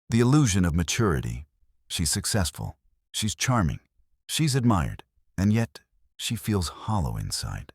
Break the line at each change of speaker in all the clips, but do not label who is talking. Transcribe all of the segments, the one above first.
The illusion of maturity. She's successful. She's charming. She's admired. And yet, she feels hollow inside.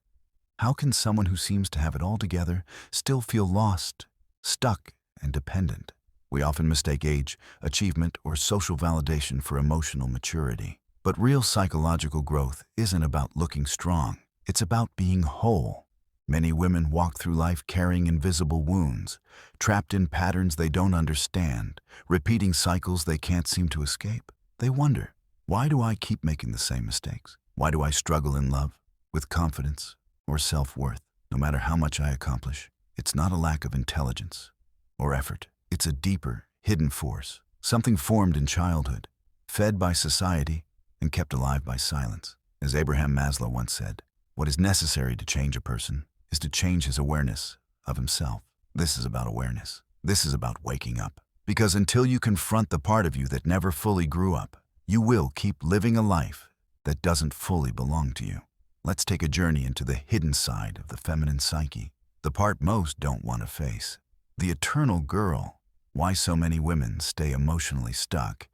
How can someone who seems to have it all together still feel lost, stuck, and dependent? We often mistake age, achievement, or social validation for emotional maturity. But real psychological growth isn't about looking strong. It's about being whole. Many women walk through life carrying invisible wounds, trapped in patterns they don't understand, repeating cycles they can't seem to escape. They wonder, why do I keep making the same mistakes? Why do I struggle in love, with confidence, or self-worth? No matter how much I accomplish, it's not a lack of intelligence or effort. It's a deeper, hidden force, something formed in childhood, fed by society, and kept alive by silence. As Abraham Maslow once said, what is necessary to change a person is to change his awareness of himself. This is about awareness. This is about waking up. Because until you confront the part of you that never fully grew up, you will keep living a life that doesn't fully belong to you. Let's take a journey into the hidden side of the feminine psyche, the part most don't want to face. The eternal girl. Why so many women stay emotionally stuck.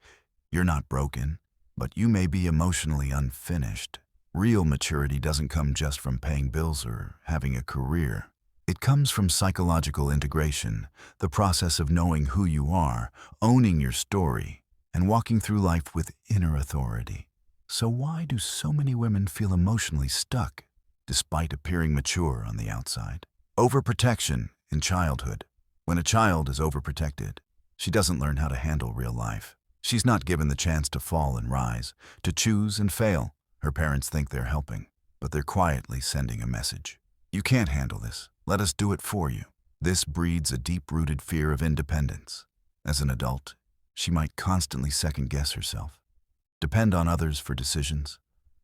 You're not broken, but you may be emotionally unfinished. Real maturity doesn't come just from paying bills or having a career. It comes from psychological integration, the process of knowing who you are, owning your story, and walking through life with inner authority. So why do so many women feel emotionally stuck, despite appearing mature on the outside? Overprotection in childhood. When a child is overprotected, she doesn't learn how to handle real life. She's not given the chance to fall and rise, to choose and fail. Her parents think they're helping, but they're quietly sending a message. You can't handle this. Let us do it for you. This breeds a deep-rooted fear of independence. As an adult, she might constantly second-guess herself, depend on others for decisions,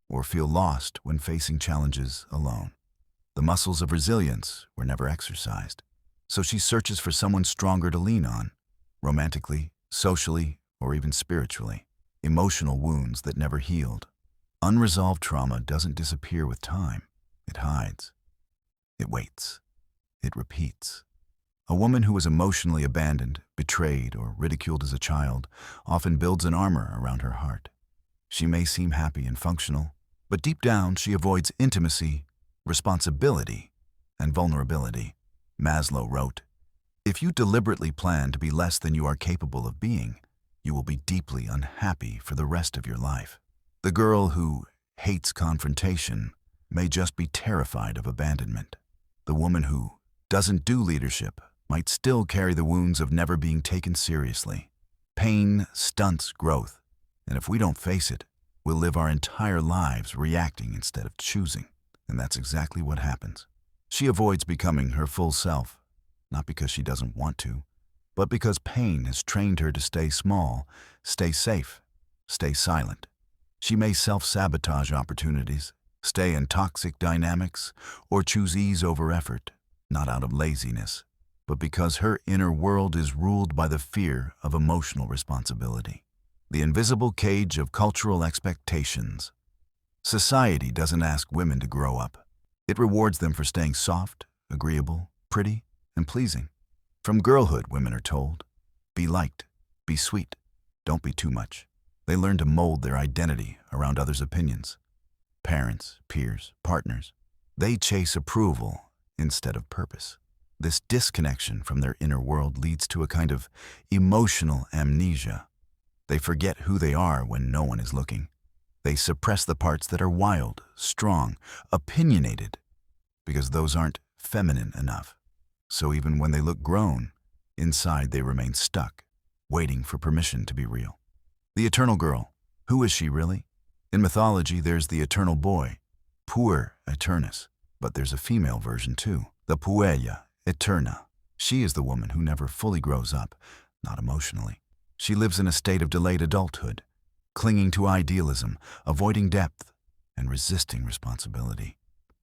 or feel lost when facing challenges alone. The muscles of resilience were never exercised, so she searches for someone stronger to lean on, romantically, socially, or even spiritually. Emotional wounds that never healed. Unresolved trauma doesn't disappear with time. It hides. It waits. It repeats. A woman who is emotionally abandoned, betrayed, or ridiculed as a child often builds an armor around her heart. She may seem happy and functional, but deep down she avoids intimacy, responsibility, and vulnerability. Maslow wrote, "If you deliberately plan to be less than you are capable of being, you will be deeply unhappy for the rest of your life." The girl who hates confrontation may just be terrified of abandonment. The woman who doesn't do leadership might still carry the wounds of never being taken seriously. Pain stunts growth, and if we don't face it, we'll live our entire lives reacting instead of choosing. And that's exactly what happens. She avoids becoming her full self, not because she doesn't want to, but because pain has trained her to stay small, stay safe, stay silent. She may self-sabotage opportunities, stay in toxic dynamics, or choose ease over effort, not out of laziness, but because her inner world is ruled by the fear of emotional responsibility. The invisible cage of cultural expectations. Society doesn't ask women to grow up. It rewards them for staying soft, agreeable, pretty, and pleasing. From girlhood, women are told, be liked, be sweet, don't be too much. They learn to mold their identity around others' opinions. Parents, peers, partners. They chase approval instead of purpose. This disconnection from their inner world leads to a kind of emotional amnesia. They forget who they are when no one is looking. They suppress the parts that are wild, strong, opinionated, because those aren't feminine enough. So even when they look grown, inside they remain stuck, waiting for permission to be real. The eternal girl. Who is she really? In mythology, there's the eternal boy, puer aeternus, but there's a female version too, the puella eterna. She is the woman who never fully grows up, not emotionally. She lives in a state of delayed adulthood, clinging to idealism, avoiding depth, and resisting responsibility.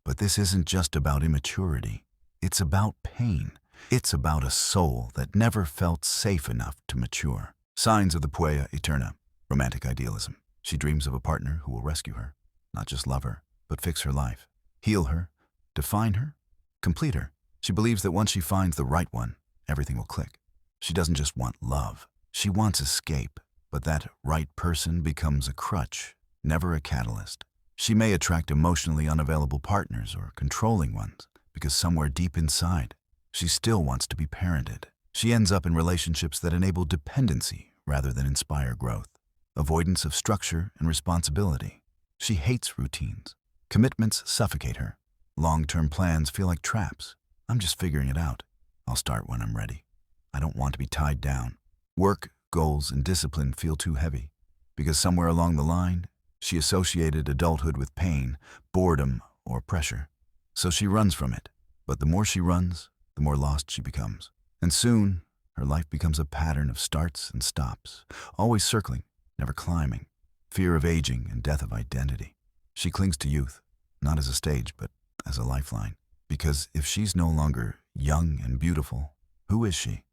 But this isn't just about immaturity. It's about pain. It's about a soul that never felt safe enough to mature. Signs of the puella eterna. Romantic idealism. She dreams of a partner who will rescue her, not just love her, but fix her life, heal her, define her, complete her. She believes that once she finds the right one, everything will click. She doesn't just want love. She wants escape, but that right person becomes a crutch, never a catalyst. She may attract emotionally unavailable partners or controlling ones because somewhere deep inside, she still wants to be parented. She ends up in relationships that enable dependency rather than inspire growth, avoidance of structure and responsibility. She hates routines. Commitments suffocate her. Long-term plans feel like traps. I'm just figuring it out. I'll start when I'm ready. I don't want to be tied down. Work, goals, and discipline feel too heavy because somewhere along the line, she associated adulthood with pain, boredom, or pressure. So she runs from it. But the more she runs, the more lost she becomes. And soon, her life becomes a pattern of starts and stops, always circling, never climbing. Fear of aging and death of identity. She clings to youth, not as a stage, but as a lifeline. Because if she's no longer young and beautiful, who is she?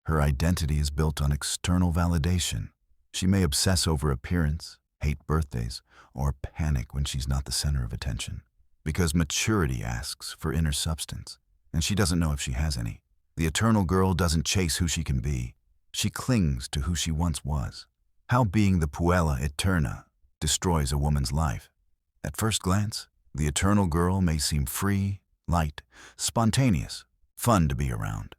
Her identity is built on external validation. She may obsess over appearance, hate birthdays, or panic when she's not the center of attention. Because maturity asks for inner substance, and she doesn't know if she has any. The eternal girl doesn't chase who she can be. She clings to who she once was. How being the puella eterna destroys a woman's life. At first glance, the eternal girl may seem free, light, spontaneous, fun to be around.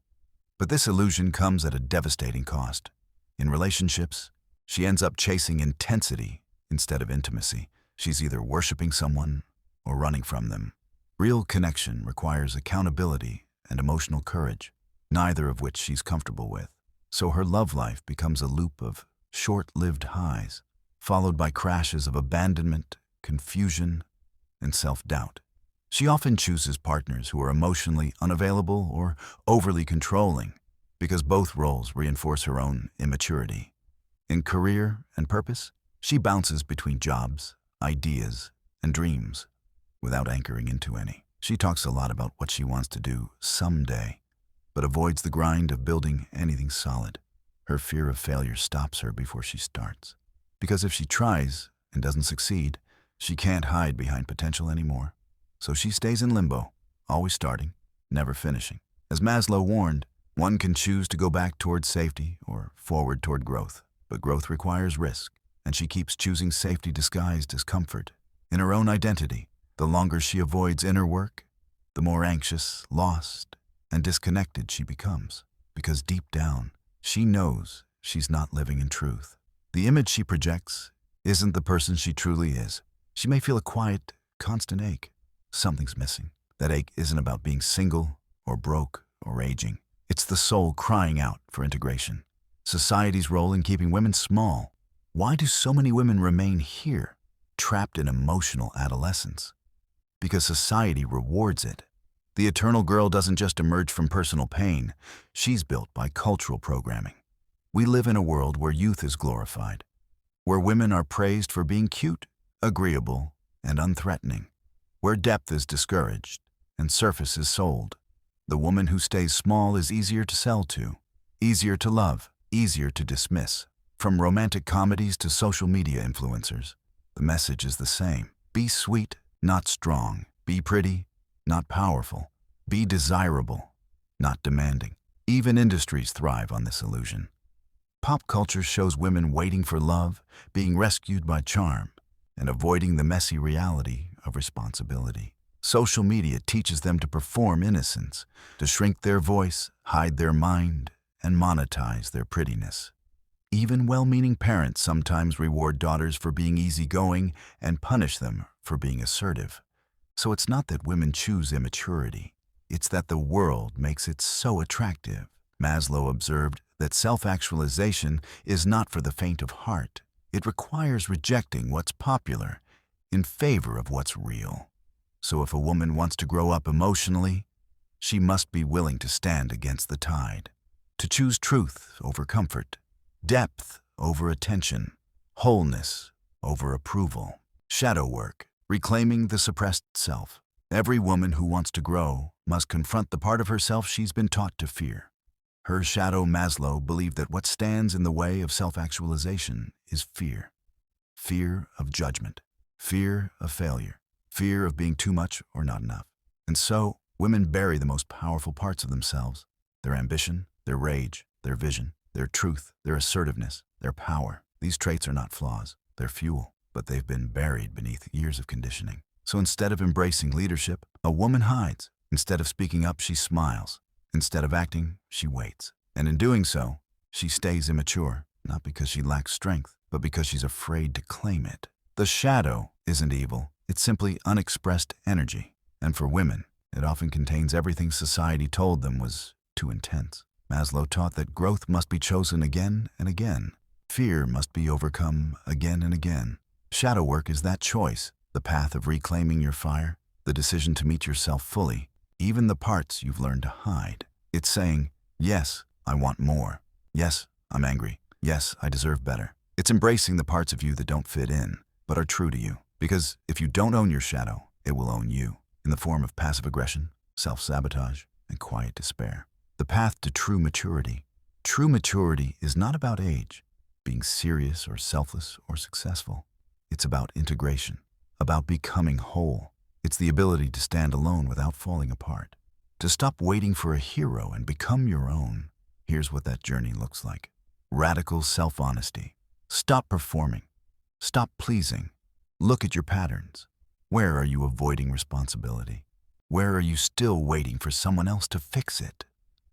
But this illusion comes at a devastating cost. In relationships, she ends up chasing intensity instead of intimacy. She's either worshiping someone or running from them. Real connection requires accountability and emotional courage, neither of which she's comfortable with. So her love life becomes a loop of short-lived highs, followed by crashes of abandonment, confusion, and self-doubt. She often chooses partners who are emotionally unavailable or overly controlling, because both roles reinforce her own immaturity. In career and purpose, she bounces between jobs, ideas, and dreams, without anchoring into any. She talks a lot about what she wants to do someday, but avoids the grind of building anything solid. Her fear of failure stops her before she starts. Because if she tries and doesn't succeed, she can't hide behind potential anymore. So she stays in limbo, always starting, never finishing. As Maslow warned, one can choose to go back toward safety or forward toward growth, but growth requires risk, and she keeps choosing safety disguised as comfort. In her own identity, the longer she avoids inner work, the more anxious, lost, and disconnected she becomes, because deep down, she knows she's not living in truth. The image she projects isn't the person she truly is. She may feel a quiet, constant ache. Something's missing. That ache isn't about being single or broke or aging. It's the soul crying out for integration. Society's role in keeping women small. Why do so many women remain here, trapped in emotional adolescence? Because society rewards it. The eternal girl doesn't just emerge from personal pain. She's built by cultural programming. We live in a world where youth is glorified, where women are praised for being cute, agreeable, and unthreatening, where depth is discouraged and surface is sold. The woman who stays small is easier to sell to, easier to love, easier to dismiss. From romantic comedies to social media influencers, the message is the same. Be sweet, not strong. Be pretty, not powerful. Be desirable, not demanding. Even industries thrive on this illusion. Pop culture shows women waiting for love, being rescued by charm, and avoiding the messy reality of responsibility. Social media teaches them to perform innocence, to shrink their voice, hide their mind, and monetize their prettiness. Even well-meaning parents sometimes reward daughters for being easygoing and punish them for being assertive. So it's not that women choose immaturity, it's that the world makes it so attractive. Maslow observed that self-actualization is not for the faint of heart. It requires rejecting what's popular in favor of what's real. So if a woman wants to grow up emotionally, she must be willing to stand against the tide, to choose truth over comfort, depth over attention, wholeness over approval. Shadow work, reclaiming the suppressed self. Every woman who wants to grow must confront the part of herself she's been taught to fear. Her shadow Maslow believed that what stands in the way of self-actualization is fear. Fear of judgment, fear of failure, fear of being too much or not enough. And so, women bury the most powerful parts of themselves, their ambition, their rage, their vision. their truth, their assertiveness, their power. These traits are not flaws, they're fuel, but they've been buried beneath years of conditioning. So instead of embracing leadership, a woman hides. Instead of speaking up, she smiles. Instead of acting, she waits. And in doing so, she stays immature, not because she lacks strength, but because she's afraid to claim it. The shadow isn't evil, it's simply unexpressed energy. And for women, it often contains everything society told them was too intense. Maslow taught that growth must be chosen again and again. Fear must be overcome again and again. Shadow work is that choice, the path of reclaiming your fire, the decision to meet yourself fully, even the parts you've learned to hide. It's saying, yes, I want more. Yes, I'm angry. Yes, I deserve better. It's embracing the parts of you that don't fit in, but are true to you. Because if you don't own your shadow, it will own you, in the form of passive aggression, self-sabotage, and quiet despair. The path to true maturity. True maturity is not about age, being serious or selfless or successful. It's about integration, about becoming whole. It's the ability to stand alone without falling apart, to stop waiting for a hero and become your own. Here's what that journey looks like. Radical self-honesty. Stop performing. Stop pleasing. Look at your patterns. Where are you avoiding responsibility? Where are you still waiting for someone else to fix it?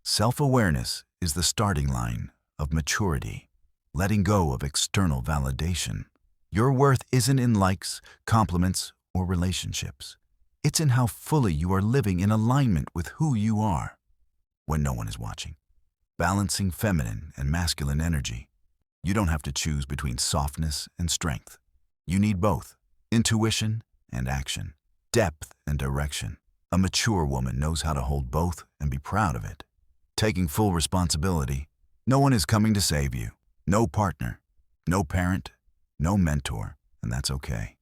Self-awareness is the starting line of maturity, letting go of external validation. Your worth isn't in likes, compliments, or relationships. It's in how fully you are living in alignment with who you are when no one is watching. Balancing feminine and masculine energy. You don't have to choose between softness and strength. You need both, intuition and action, depth and direction. A mature woman knows how to hold both and be proud of it. Taking full responsibility. No one is coming to save you. No partner, no parent, no mentor, and that's okay.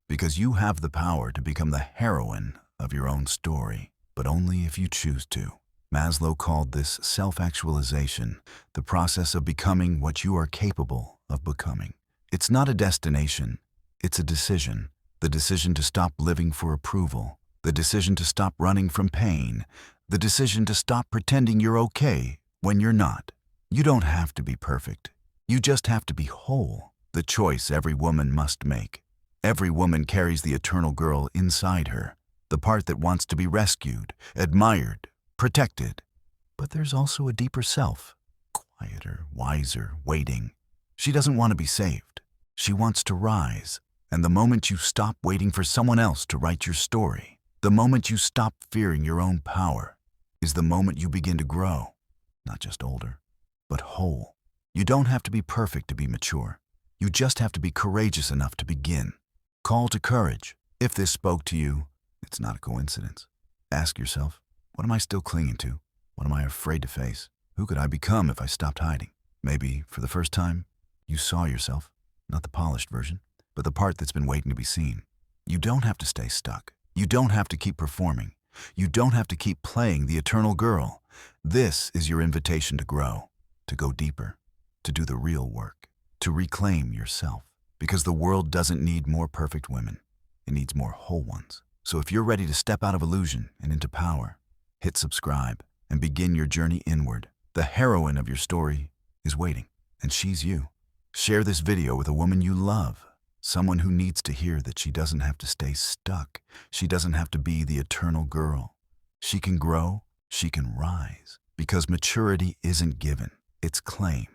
Because you have the power to become the heroine of your own story, but only if you choose to. Maslow called this self-actualization, the process of becoming what you are capable of becoming. It's not a destination, it's a decision. The decision to stop living for approval, the decision to stop running from pain, the decision to stop pretending you're okay when you're not. You don't have to be perfect. You just have to be whole. The choice every woman must make. Every woman carries the eternal girl inside her, the part that wants to be rescued, admired, protected. But there's also a deeper self, quieter, wiser, waiting. She doesn't want to be saved. She wants to rise. And the moment you stop waiting for someone else to write your story, the moment you stop fearing your own power, is the moment you begin to grow, not just older, but whole. You don't have to be perfect to be mature. You just have to be courageous enough to begin. Call to courage. If this spoke to you, it's not a coincidence. Ask yourself, what am I still clinging to? What am I afraid to face? Who could I become if I stopped hiding? Maybe, for the first time, you saw yourself, not the polished version, but the part that's been waiting to be seen. You don't have to stay stuck. You don't have to keep performing. You don't have to keep playing the eternal girl. This is your invitation to grow, to go deeper, to do the real work, to reclaim yourself. Because the world doesn't need more perfect women. It needs more whole ones. So if you're ready to step out of illusion and into power, hit subscribe and begin your journey inward. The heroine of your story is waiting, and she's you. Share this video with a woman you love. Someone who needs to hear that she doesn't have to stay stuck. She doesn't have to be the eternal girl. She can grow, she can rise. Because maturity isn't given, it's claimed.